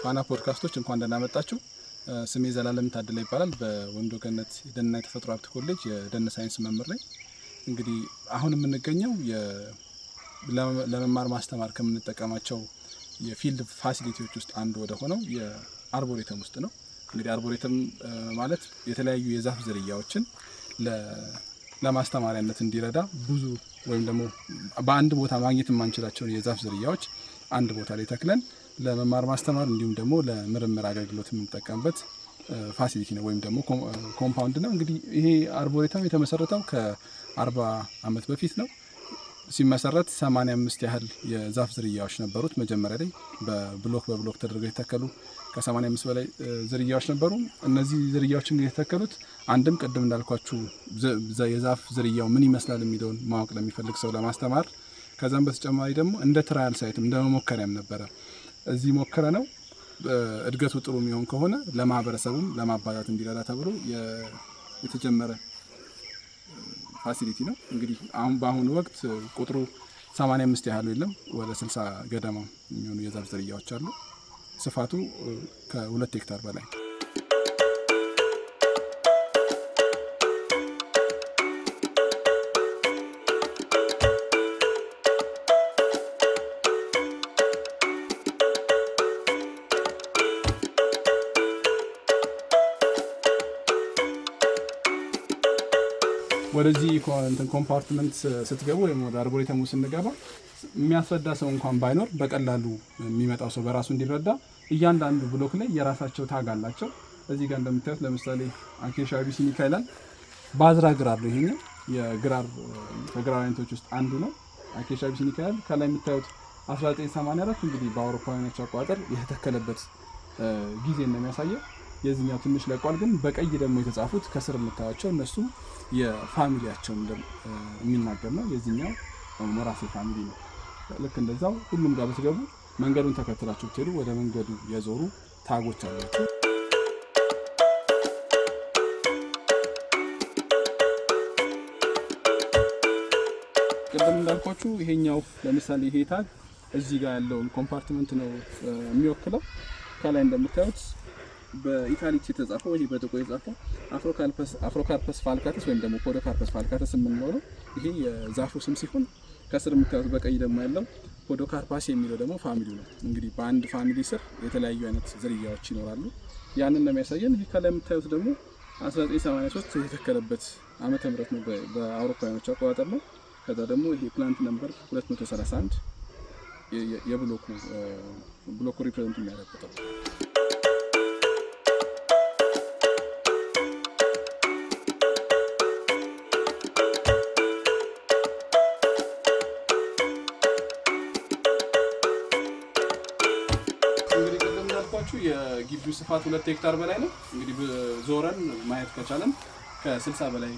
ፋና ፖድካስቶች እንኳን ደህና መጣችሁ። ስሜ ዘላለም ታደለ ይባላል። በወንዶ ገነት የደንና የተፈጥሮ ሀብት ኮሌጅ የደን ሳይንስ መምህር ነኝ። እንግዲህ አሁን የምንገኘው ለመማር ማስተማር ከምንጠቀማቸው የፊልድ ፋሲሊቲዎች ውስጥ አንዱ ወደ ሆነው የአርቦሬተም ውስጥ ነው። እንግዲህ አርቦሬተም ማለት የተለያዩ የዛፍ ዝርያዎችን ለማስተማሪያነት እንዲረዳ ብዙ ወይም ደግሞ በአንድ ቦታ ማግኘት የማንችላቸውን የዛፍ ዝርያዎች አንድ ቦታ ላይ ተክለን ለመማር ማስተማር እንዲሁም ደግሞ ለምርምር አገልግሎት የምንጠቀምበት ፋሲሊቲ ነው ወይም ደግሞ ኮምፓውንድ ነው። እንግዲህ ይሄ አርቦሬተም የተመሰረተው ከ40 ዓመት በፊት ነው። ሲመሰረት 85 ያህል የዛፍ ዝርያዎች ነበሩት። መጀመሪያ ላይ በብሎክ ተደርገው የተተከሉ ከ85 በላይ ዝርያዎች ነበሩ። እነዚህ ዝርያዎች እንግዲህ የተተከሉት አንድም ቅድም እንዳልኳችሁ የዛፍ ዝርያው ምን ይመስላል የሚለውን ማወቅ ለሚፈልግ ሰው ለማስተማር፣ ከዛም በተጨማሪ ደግሞ እንደ ትራያል ሳይትም እንደ መሞከሪያም ነበረ። እዚህ ሞከረ ነው እድገቱ ጥሩ የሚሆን ከሆነ ለማህበረሰቡም ለማባዛት እንዲረዳ ተብሎ የተጀመረ ፋሲሊቲ ነው። እንግዲህ በአሁኑ ወቅት ቁጥሩ 85 ያህል የለም፣ ወደ 60 ገደማ የሚሆኑ የዛፍ ዝርያዎች አሉ። ስፋቱ ከ2 ሄክታር በላይ። ወደዚህ ኮምፓርትመንት ስትገቡ ወይም ወደ አርቦሬተሙ ስንገባ የሚያስረዳ ሰው እንኳን ባይኖር በቀላሉ የሚመጣው ሰው በራሱ እንዲረዳ እያንዳንዱ ብሎክ ላይ የራሳቸው ታግ አላቸው። እዚህ ጋር እንደምታዩት ለምሳሌ አኬሺያ አቢሲኒካ ይላል። ባዝራ ግራር ነው። ይሄኛው ከግራር አይነቶች ውስጥ አንዱ ነው። አኬሺያ አቢሲኒካ ይላል። ከላይ የምታዩት 1984 እንግዲህ በአውሮፓውያኖች አቆጣጠር የተተከለበት ጊዜ ነው የሚያሳየው። የዚህኛው ትንሽ ለቋል፣ ግን በቀይ ደግሞ የተጻፉት ከስር የምታዩቸው እነሱ የፋሚሊያቸውን የሚናገር ነው። የዚህኛው ሞራሴ ፋሚሊ ነው። ልክ እንደዛው ሁሉም ጋር ብትገቡ መንገዱን ተከትላችሁ ብትሄዱ ወደ መንገዱ የዞሩ ታጎች አሏቸው። ቅድም እንዳልኳችሁ ይሄኛው ለምሳሌ ይሄ ታግ እዚህ ጋር ያለውን ኮምፓርትመንት ነው የሚወክለው። ከላይ እንደምታዩት በኢታሊክስ የተጻፈው ይሄ በጥቁር የተጻፈው አፍሮካርፐስ ፋልካተስ ወይም ደግሞ ፖዶካርፐስ ፋልካተስ የምንለው ነው። ይሄ የዛፉ ስም ሲሆን ከስር የምታዩት በቀይ ደግሞ ያለው ፖዶካርፓስ የሚለው ደግሞ ፋሚሊው ነው። እንግዲህ በአንድ ፋሚሊ ስር የተለያዩ አይነት ዝርያዎች ይኖራሉ። ያንን ነው የሚያሳየን። ይሄ ከላይ የምታዩት ደግሞ 1983 የተተከለበት ዓመተ ምህረት ነው በአውሮፓውያኖች አቆጣጠር ነው። ከዛ ደግሞ ይሄ ፕላንት ነምበር 231 ብሎኩ ሪፕሬዘንት የሚያደርገው የግቢው ስፋት 2 ሄክታር በላይ ነው። እንግዲህ ዞረን ማየት ከቻለን ከ60 በላይ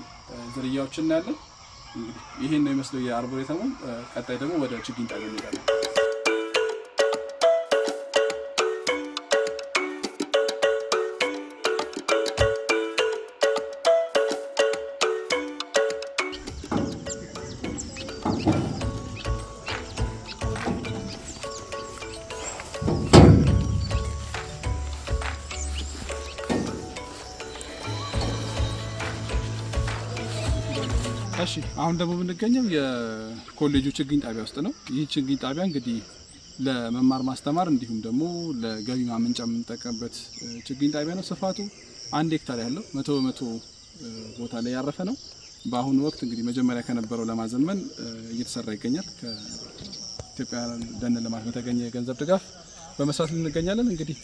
ዝርያዎችን እናያለን። እንግዲህ ይሄን ነው የሚመስለው የአርቦሬተሙ። ቀጣይ ደግሞ ወደ ችግኝ ጣቢያ እንሄዳለን። እሺ አሁን ደግሞ የምንገኘው የኮሌጁ ችግኝ ጣቢያ ውስጥ ነው። ይህ ችግኝ ጣቢያ እንግዲህ ለመማር ማስተማር እንዲሁም ደግሞ ለገቢ ማመንጫ የምንጠቀምበት ችግኝ ጣቢያ ነው። ስፋቱ 1 ሄክታር ያለው 100 ቦታ ላይ ያረፈ ነው። በአሁኑ ወቅት እንግዲህ መጀመሪያ ከነበረው ለማዘመን እየተሰራ ይገኛል። ከኢትዮጵያ ደን ልማት በተገኘ የገንዘብ ድጋፍ በመስራት እንገኛለን። እንግዲህ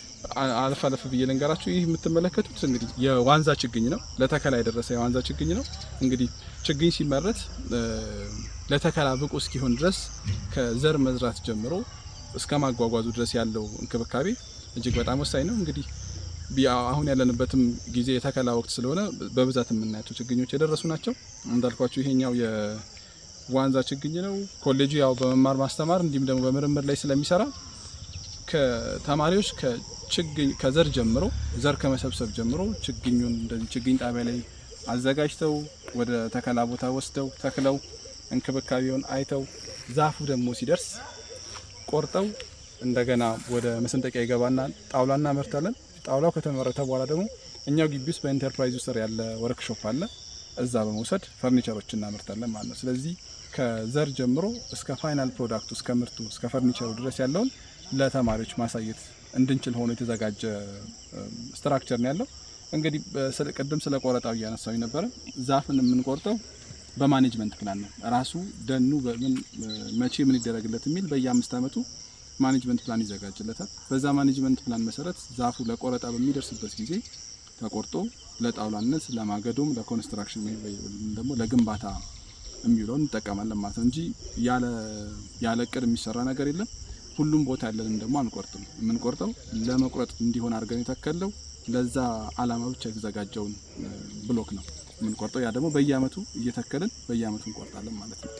አለፍ ብዬ ልንገራችሁ። ይህ የምትመለከቱት እንግዲህ የዋንዛ ችግኝ ነው። ለተከላ የደረሰ የዋንዛ ችግኝ ነው። እንግዲህ ችግኝ ሲመረት ለተከላ ብቁ እስኪሆን ድረስ ከዘር መዝራት ጀምሮ እስከ ማጓጓዙ ድረስ ያለው እንክብካቤ እጅግ በጣም ወሳኝ ነው። እንግዲህ አሁን ያለንበትም ጊዜ የተከላ ወቅት ስለሆነ በብዛት የምናያቸው ችግኞች የደረሱ ናቸው። እንዳልኳችሁ ይሄኛው የዋንዛ ችግኝ ነው። ኮሌጁ ያው በመማር ማስተማር እንዲሁም ደግሞ በምርምር ላይ ስለሚሰራ ከተማሪዎች ከዘር ጀምሮ ዘር ከመሰብሰብ ጀምሮ ችግኙን እንደዚህ ችግኝ ጣቢያ ላይ አዘጋጅተው ወደ ተከላ ቦታ ወስደው ተክለው እንክብካቤውን አይተው ዛፉ ደግሞ ሲደርስ ቆርጠው እንደገና ወደ መሰንጠቂያ ይገባና ጣውላ እናመርታለን። ጣውላው ከተመረተ በኋላ ደግሞ እኛው ግቢ ውስጥ በኢንተርፕራይዝ ስር ያለ ወርክሾፕ አለ። እዛ በመውሰድ ፈርኒቸሮች እናመርታለን ማለት ነው። ስለዚህ ከዘር ጀምሮ እስከ ፋይናል ፕሮዳክቱ እስከ ምርቱ እስከ ፈርኒቸሩ ድረስ ያለውን ለተማሪዎች ማሳየት እንድንችል ሆኖ የተዘጋጀ ስትራክቸር ነው ያለው። እንግዲህ ቅድም ስለ ቆረጣው እያነሳው ነበረ። ዛፍን የምንቆርጠው በማኔጅመንት ፕላን ነው። ራሱ ደኑ በምን መቼ ምን ይደረግለት የሚል በየ5 አመቱ ማኔጅመንት ፕላን ይዘጋጅለታል። በዛ ማኔጅመንት ፕላን መሰረት ዛፉ ለቆረጣ በሚደርስበት ጊዜ ተቆርጦ ለጣውላነት፣ ለማገዶም፣ ለኮንስትራክሽን ወይም ደግሞ ለግንባታ የሚውለውን እንጠቀማለን ማለት ነው እንጂ ያለ እቅድ የሚሰራ ነገር የለም። ሁሉም ቦታ ያለንም ደግሞ አንቆርጥም። የምንቆርጠው ለመቁረጥ እንዲሆን አድርገን የተከለው ለዛ አላማ ብቻ የተዘጋጀውን ብሎክ ነው የምንቆርጠው። ያ ደግሞ በየአመቱ እየተከልን በየአመቱ እንቆርጣለን ማለት ነው።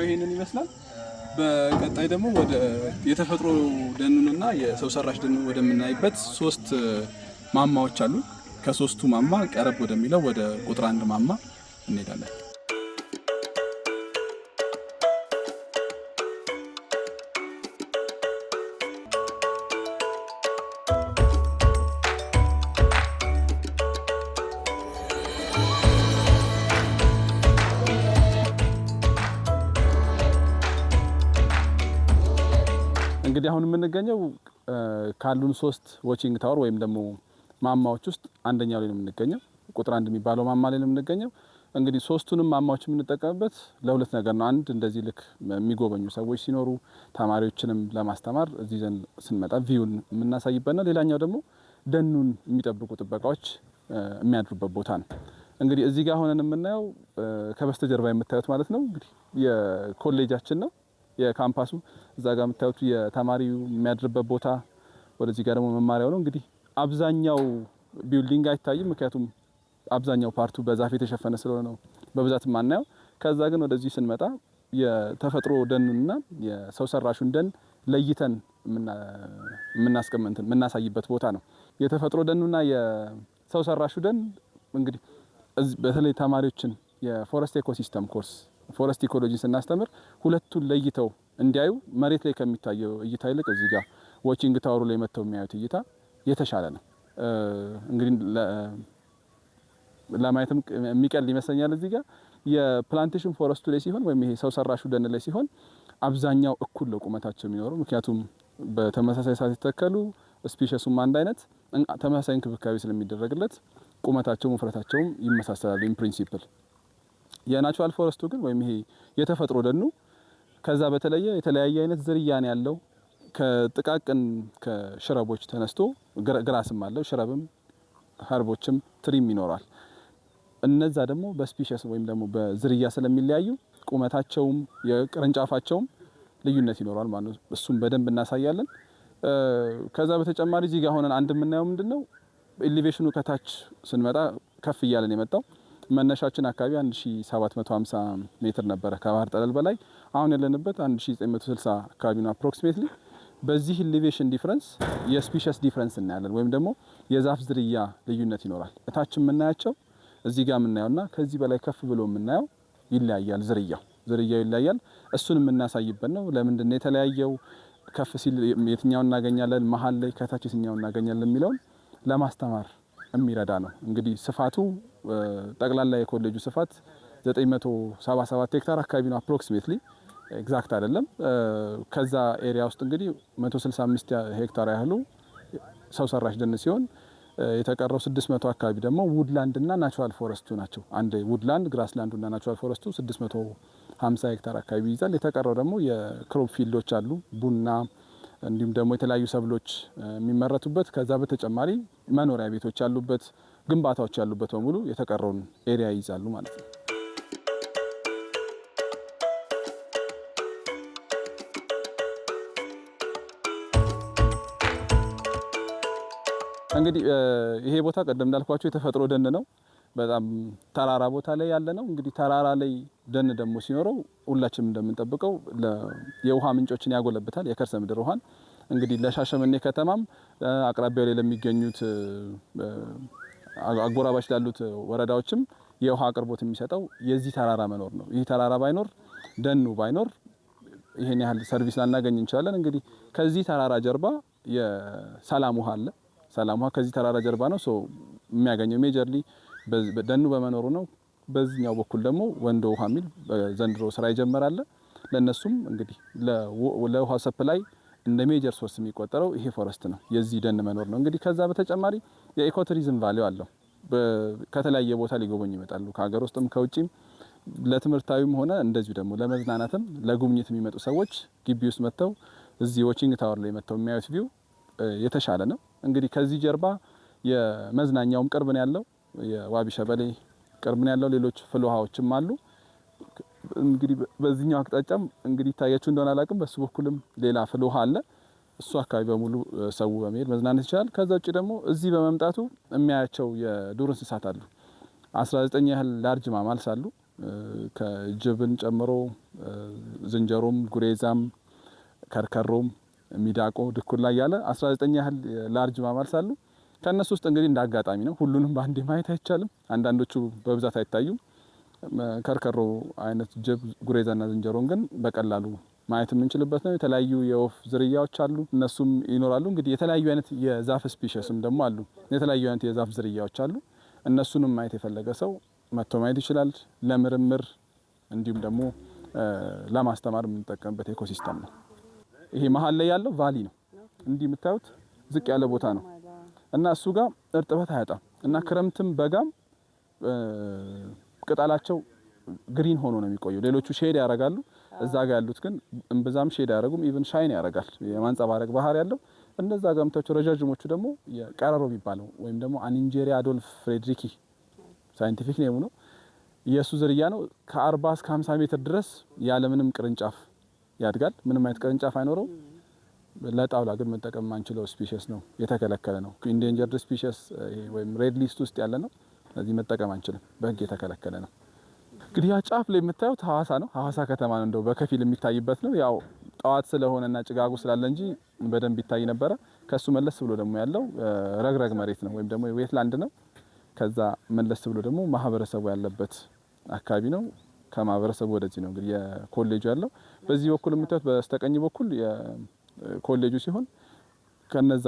ይሄንን ይመስላል። በቀጣይ ደግሞ ወደ የተፈጥሮ ደኑንና የሰው ሰራሽ ደኑን ወደምናይበት 3 ማማዎች አሉ። ከ3ቱ ማማ ቀረብ ወደሚለው ወደ ቁጥር 1 ማማ እንሄዳለን። እንግዲህ አሁን የምንገኘው ካሉን 3 ዎቺንግ ታወር ወይም ደግሞ ማማዎች ውስጥ አንደኛው ላይ ነው የምንገኘው። ቁጥር 1 የሚባለው ማማ ላይ ነው የምንገኘው። እንግዲህ 3ቱንም ማማዎች የምንጠቀምበት ለሁለት ነገር ነው። አንድ እንደዚህ ልክ የሚጎበኙ ሰዎች ሲኖሩ ተማሪዎችንም ለማስተማር እዚህ ዘንድ ስንመጣ ቪውን የምናሳይበት ነው። ሌላኛው ደግሞ ደኑን የሚጠብቁ ጥበቃዎች የሚያድሩበት ቦታ ነው። እንግዲህ እዚህ ጋር ሆነን የምናየው ከበስተጀርባ የምታዩት ማለት ነው እንግዲህ የኮሌጃችን ነው የካምፓሱ። እዛ ጋር የምታዩት የተማሪው የሚያድርበት ቦታ፣ ወደዚህ ጋር ደግሞ መማሪያው ነው። እንግዲህ አብዛኛው ቢልዲንግ አይታይም፣ ምክንያቱም አብዛኛው ፓርቱ በዛፍ የተሸፈነ ስለሆነ ነው በብዛት ማናየው። ከዛ ግን ወደዚህ ስንመጣ የተፈጥሮ ደንና የሰው ሰራሹን ደን ለይተን የምናሳይበት ቦታ ነው። የተፈጥሮ ደንና የሰው ሰራሹ ደን እንግዲህ በተለይ ተማሪዎችን የፎረስት ኢኮሲስተም ኮርስ ፎረስት ኢኮሎጂ ስናስተምር ሁለቱን ለይተው እንዲያዩ መሬት ላይ ከሚታየው እይታ ይልቅ እዚህ ጋር ዎቺንግ ታወሩ ላይ መተው የሚያዩት እይታ የተሻለ ነው። እንግዲህ ለማየትም የሚቀል ይመስለኛል። እዚህ ጋር የፕላንቴሽን ፎረስቱ ላይ ሲሆን ወይም ይሄ ሰው ሰራሹ ደን ላይ ሲሆን አብዛኛው እኩል ነው ቁመታቸው የሚኖረው። ምክንያቱም በተመሳሳይ ሰዓት የተተከሉ ስፒሺሱም አንድ አይነት ተመሳሳይ እንክብካቤ ስለሚደረግለት ቁመታቸውም ውፍረታቸውም ይመሳሰላሉ ኢን ፕሪንሲፕል። የናቹራል ፎረስቱ ግን ወይም ይሄ የተፈጥሮ ደኑ ከዛ በተለየ የተለያየ አይነት ዝርያ ነው ያለው። ከጥቃቅን ከሽረቦች ተነስቶ ግራስም አለው፣ ሽረብም ሀርቦችም ትሪም ይኖራል። እነዛ ደግሞ በስፒሺስ ወይም ደግሞ በዝርያ ስለሚለያዩ ቁመታቸውም የቅርንጫፋቸውም ልዩነት ይኖራል ማለት ነው። እሱም በደንብ እናሳያለን። ከዛ በተጨማሪ እዚህ ጋር ሆነን አንድ የምናየው ምንድነው ኤሊቬሽኑ ከታች ስንመጣ ከፍ እያለን የመጣው መነሻችን አካባቢ 1750 ሜትር ነበረ ከባህር ጠለል በላይ። አሁን ያለንበት 1960 አካባቢ ነው አፕሮክሲሜትሊ። በዚህ ኤሊቬሽን ዲፈረንስ የስፒሺስ ዲፈረንስ እናያለን ወይም ደግሞ የዛፍ ዝርያ ልዩነት ይኖራል። እታች የምናያቸው እዚህ ጋር የምናየውና ከዚህ በላይ ከፍ ብሎ የምናየው ይለያያል። ዝርያው ይለያያል። እሱን የምናሳይበት ነው። ለምንድን ነው የተለያየው? ከፍ ሲል የትኛውን እናገኛለን፣ መሀል ላይ ከታች የትኛውን እናገኛለን የሚለውን ለማስተማር የሚረዳ ነው። እንግዲህ ስፋቱ ጠቅላላ የኮሌጁ ስፋት 977 ሄክታር አካባቢ ነው አፕሮክሲሜትሊ፣ ኤግዛክት አይደለም። ከዛ ኤሪያ ውስጥ እንግዲህ 165 ሄክታር ያህሉ ሰው ሰራሽ ደን ሲሆን የተቀረው 600 አካባቢ ደግሞ ውድላንድ እና ናቹራል ፎረስቱ ናቸው። አንድ ውድላንድ ግራስላንዱ እና ናቹራል ፎረስቱ 650 ሄክታር አካባቢ ይይዛል። የተቀረው ደግሞ የክሮፕ ፊልዶች አሉ፣ ቡና እንዲሁም ደግሞ የተለያዩ ሰብሎች የሚመረቱበት፣ ከዛ በተጨማሪ መኖሪያ ቤቶች ያሉበት፣ ግንባታዎች ያሉበት በሙሉ የተቀረውን ኤሪያ ይይዛሉ ማለት ነው። እንግዲህ ይሄ ቦታ ቀደም እንዳልኳችሁ የተፈጥሮ ደን ነው። በጣም ተራራ ቦታ ላይ ያለ ነው። እንግዲህ ተራራ ላይ ደን ደግሞ ሲኖረው ሁላችንም እንደምንጠብቀው የውሃ ምንጮችን ያጎለብታል፣ የከርሰ ምድር ውሃን። እንግዲህ ለሻሸመኔ ከተማም አቅራቢያው ላይ ለሚገኙት አጎራባች ላሉት ወረዳዎችም የውሃ አቅርቦት የሚሰጠው የዚህ ተራራ መኖር ነው። ይህ ተራራ ባይኖር ደኑ ባይኖር ይሄን ያህል ሰርቪስ ላናገኝ እንችላለን። እንግዲህ ከዚህ ተራራ ጀርባ የሰላም ውሃ አለ። ሰላም ውሃ ከዚህ ተራራ ጀርባ ነው የሚያገኘው ሜጀርሊ ደኑ በመኖሩ ነው። በዚህኛው በኩል ደግሞ ወንዶ ውሃ የሚል ዘንድሮ ስራ ይጀምራል። ለነሱም እንግዲህ ለውሃ ሰፕላይ እንደ ሜጀር ሶርስ የሚቆጠረው ይሄ ፎረስት ነው፣ የዚህ ደን መኖር ነው። እንግዲህ ከዛ በተጨማሪ የኢኮቱሪዝም ቫልዩ አለው። ከተለያየ ቦታ ሊጎበኙ ይመጣሉ፣ ከሀገር ውስጥም ከውጪም። ለትምህርታዊም ሆነ እንደዚሁ ደግሞ ለመዝናናትም ለጉብኝት የሚመጡ ሰዎች ግቢ ውስጥ መጥተው እዚህ ዎቺንግ ታወር ላይ መጥተው የሚያዩት ቪው የተሻለ ነው። እንግዲህ ከዚህ ጀርባ የመዝናኛውም ቅርብ ነው ያለው፣ የዋቢ ሸበሌ ቅርብ ነው ያለው፣ ሌሎች ፍል ውሃዎችም አሉ። እንግዲህ በዚህኛው አቅጣጫም እንግዲህ ታያችሁ እንደሆነ አላውቅም፣ በሱ በኩልም ሌላ ፍል ውሃ አለ። እሱ አካባቢ በሙሉ ሰው በመሄድ መዝናናት ይችላል። ከዛ ውጪ ደግሞ እዚህ በመምጣቱ የሚያያቸው የዱር እንስሳት አሉ። 19 ያህል ላርጅ ማማልስ አሉ። ከጅብን ጨምሮ ዝንጀሮም፣ ጉሬዛም፣ ከርከሮም፣ ሚዳቆ፣ ድኩላ ያለ 19 ያህል ላርጅ ማማልስ አሉ። ከነሱ ውስጥ እንግዲህ እንዳጋጣሚ ነው፣ ሁሉንም በአንዴ ማየት አይቻልም። አንዳንዶቹ በብዛት አይታዩም። ከርከሮ አይነት ጅብ፣ ጉሬዛና ዝንጀሮን ግን በቀላሉ ማየት የምንችልበት ነው። የተለያዩ የወፍ ዝርያዎች አሉ፣ እነሱም ይኖራሉ። እንግዲህ የተለያዩ አይነት የዛፍ ስፒሺስም ደግሞ አሉ፣ የተለያዩ አይነት የዛፍ ዝርያዎች አሉ። እነሱንም ማየት የፈለገ ሰው መጥቶ ማየት ይችላል። ለምርምር እንዲሁም ደግሞ ለማስተማር የምንጠቀምበት ኢኮሲስተም ነው። ይሄ መሀል ላይ ያለው ቫሊ ነው። እንዲህ የምታዩት ዝቅ ያለ ቦታ ነው እና እሱ ጋር እርጥበት አያጣም እና ክረምትም በጋም ቅጠላቸው ግሪን ሆኖ ነው የሚቆየው። ሌሎቹ ሼድ ያደርጋሉ፣ እዛ ጋር ያሉት ግን እምብዛም ሼድ ያደርጉም፣ ኢቭን ሻይን ያደርጋል፣ የማንጸባረቅ ባህሪ ያለው። እነዛ ጋር የምታዩት ረጃጅሞቹ ደግሞ የቀረሮ የሚባለው ወይም ደግሞ አኒንጄሪያ አዶልፍ ፍሬድሪኪ ሳይንቲፊክ ኔሙ ነው። የሱ ዝርያ ነው። ከ40 እስከ 50 ሜትር ድረስ ያለምንም ቅርንጫፍ ያድጋል። ምንም አይነት ቅርንጫፍ አይኖረው። ለጣውላ ግን መጠቀም ማንችለው ስፒሺስ ነው፣ የተከለከለ ነው። ኢንዴንጀርድ ስፒሺስ ወይም ሬድ ሊስት ውስጥ ያለ ነው። ስለዚህ መጠቀም አንችልም፣ በህግ የተከለከለ ነው። እንግዲህ ያ ጫፍ ላይ የምታዩት ሐዋሳ ነው። ሐዋሳ ከተማ ነው፣ እንደው በከፊል የሚታይበት ነው። ያው ጠዋት ስለሆነና ጭጋጉ ስላለ እንጂ በደንብ ይታይ ነበረ። ከሱ መለስ ብሎ ደግሞ ያለው ረግረግ መሬት ነው ወይም ደግሞ ዌትላንድ ነው። ከዛ መለስ ብሎ ደግሞ ማህበረሰቡ ያለበት አካባቢ ነው። ከማህበረሰቡ ወደዚህ ነው እንግዲህ የኮሌጁ ያለው። በዚህ በኩል የምታዩት በስተቀኝ በኩል የኮሌጁ ሲሆን ከነዛ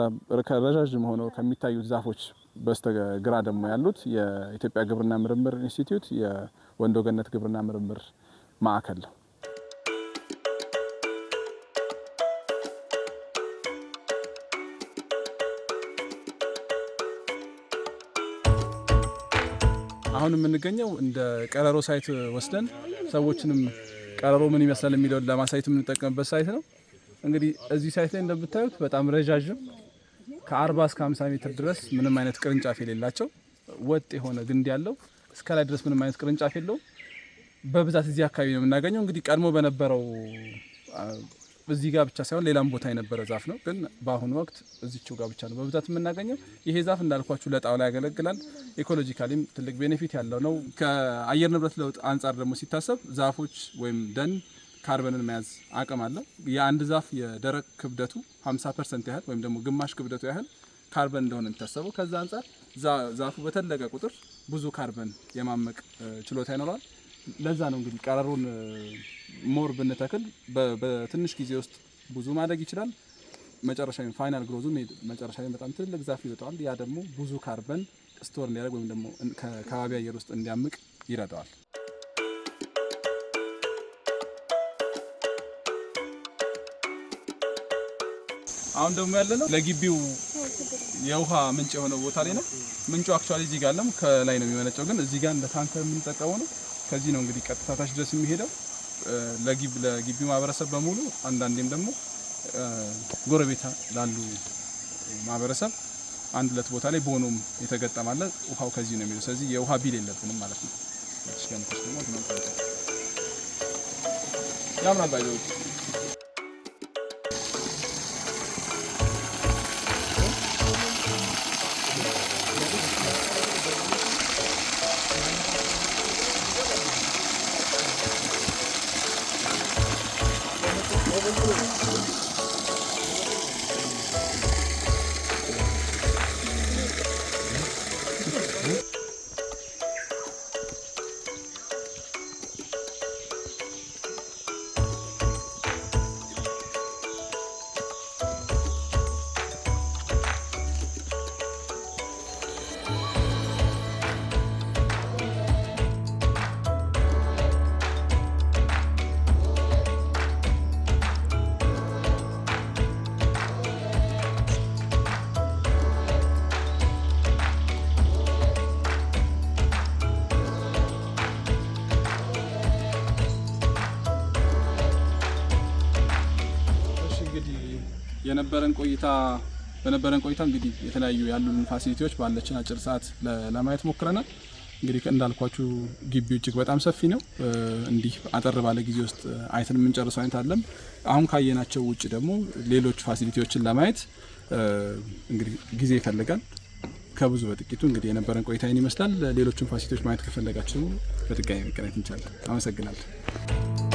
ከረጃጅም ሆነው ከሚታዩት ዛፎች በስተግራ ደግሞ ያሉት የኢትዮጵያ ግብርና ምርምር ኢንስቲትዩት የወንዶ ገነት ግብርና ምርምር ማዕከል ነው። አሁን የምንገኘው እንደ ቀረሮ ሳይት ወስደን ሰዎችንም ቀረሮ ምን ይመስላል የሚለውን ለማሳየት የምንጠቀምበት ሳይት ነው። እንግዲህ እዚህ ሳይት ላይ እንደምታዩት በጣም ረጃጅም ከ40 እስከ 50 ሜትር ድረስ ምንም አይነት ቅርንጫፍ የሌላቸው ወጥ የሆነ ግንድ ያለው እስከ ላይ ድረስ ምንም አይነት ቅርንጫፍ የለውም። በብዛት እዚህ አካባቢ ነው የምናገኘው። እንግዲህ ቀድሞ በነበረው እዚህ ጋር ብቻ ሳይሆን ሌላም ቦታ የነበረ ዛፍ ነው፣ ግን በአሁኑ ወቅት እዚችው ጋር ብቻ ነው በብዛት የምናገኘው። ይሄ ዛፍ እንዳልኳችሁ ለጣውላ ያገለግላል። ኢኮሎጂካሊም ትልቅ ቤኔፊት ያለው ነው። ከአየር ንብረት ለውጥ አንጻር ደግሞ ሲታሰብ ዛፎች ወይም ደን ካርበንን መያዝ አቅም አለው። የአንድ ዛፍ የደረቅ ክብደቱ 50% ያህል ወይም ደግሞ ግማሽ ክብደቱ ያህል ካርበን እንደሆነ የሚታሰበው። ከዛ አንጻር ዛፉ በተለቀ ቁጥር ብዙ ካርበን የማመቅ ችሎታ ይኖራል። ለዛ ነው እንግዲህ ቀረሮን ሞር ብንተክል በትንሽ ጊዜ ውስጥ ብዙ ማደግ ይችላል። መጨረሻ ላይ ፋይናል ግሮዙ መጨረሻ ላይ በጣም ትልቅ ዛፍ ይወጣል። ያ ደግሞ ብዙ ካርበን ስቶር እንዲያደርግ ወይም ደግሞ ከከባቢ አየር ውስጥ እንዲያምቅ ይረዳዋል። አሁን ደግሞ ያለነው ለግቢው የውሃ ምንጭ የሆነው ቦታ ላይ ነው። ምንጩ አክቹአሊ እዚህ ጋር አለም ከላይ ነው የሚመነጨው፣ ግን እዚህ ጋር እንደ ታንከር የምንጠቀመው ነው። ከዚህ ነው እንግዲህ ቀጥታ ታች ድረስ የሚሄደው ለግቢው ማህበረሰብ በሙሉ። አንዳንዴም ደግሞ ጎረቤት ላሉ ማህበረሰብ አንድ ሁለት ቦታ ላይ ቦኖም የተገጠማለ ውሃው ከዚህ ነው የሚለው። ስለዚህ የውሃ ቢል የለብንም ማለት ነው። እሺ ገምተሽ ደግሞ ያምራል ባይዘው በነበረን ቆይታ እንግዲህ የተለያዩ ያሉን ፋሲሊቲዎች ባለችን አጭር ሰዓት ለማየት ሞክረናል። እንግዲህ እንዳልኳችሁ ግቢው እጅግ በጣም ሰፊ ነው። እንዲህ አጠር ባለ ጊዜ ውስጥ አይተን የምንጨርሰው አይነት አለም። አሁን ካየናቸው ውጭ ደግሞ ሌሎች ፋሲሊቲዎችን ለማየት እንግዲህ ጊዜ ይፈልጋል። ከብዙ በጥቂቱ እንግዲህ የነበረን ቆይታ ይመስላል። ሌሎችን ፋሲሊቲዎች ማየት ከፈለጋችሁ በድጋሚ መገናኘት እንችላለን። አመሰግናለሁ።